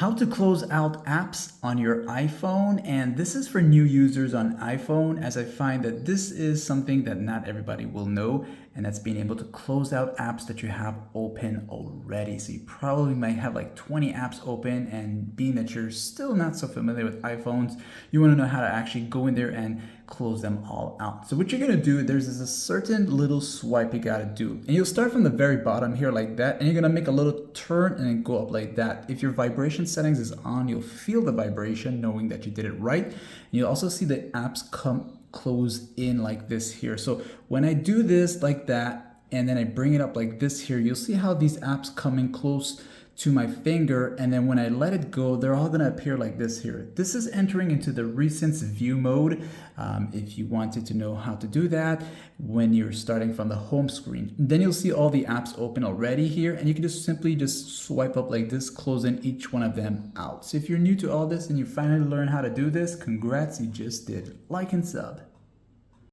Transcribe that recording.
how to close out apps on your iPhone. And this is for new users on iPhone, as I find that this is something that not everybody will know, and that's being able to close out apps that you have open already. So you probably might have like 20 apps open, and being that you're still not so familiar with iPhones, you want to know how to actually go in there and close them all out. So what you're gonna do, there's a certain little swipe you gotta do. And you'll start from the very bottom here like that, and you're gonna make a little turn and then go up like that. If your vibration settings is on, you'll feel the vibration knowing that you did it right. And you'll also see the apps come close in like this here. So when I do this like that, and then I bring it up like this here, you'll see how these apps come in close to my finger, and then when I let it go, they're all gonna appear like this here. This is entering into the recents view mode. If you wanted to know how to do that when you're starting from the home screen, then you'll see all the apps open already here, and you can just simply swipe up like this, closing each one of them out. So if you're new to all this and you finally learn how to do this, congrats, you just did. Like and sub.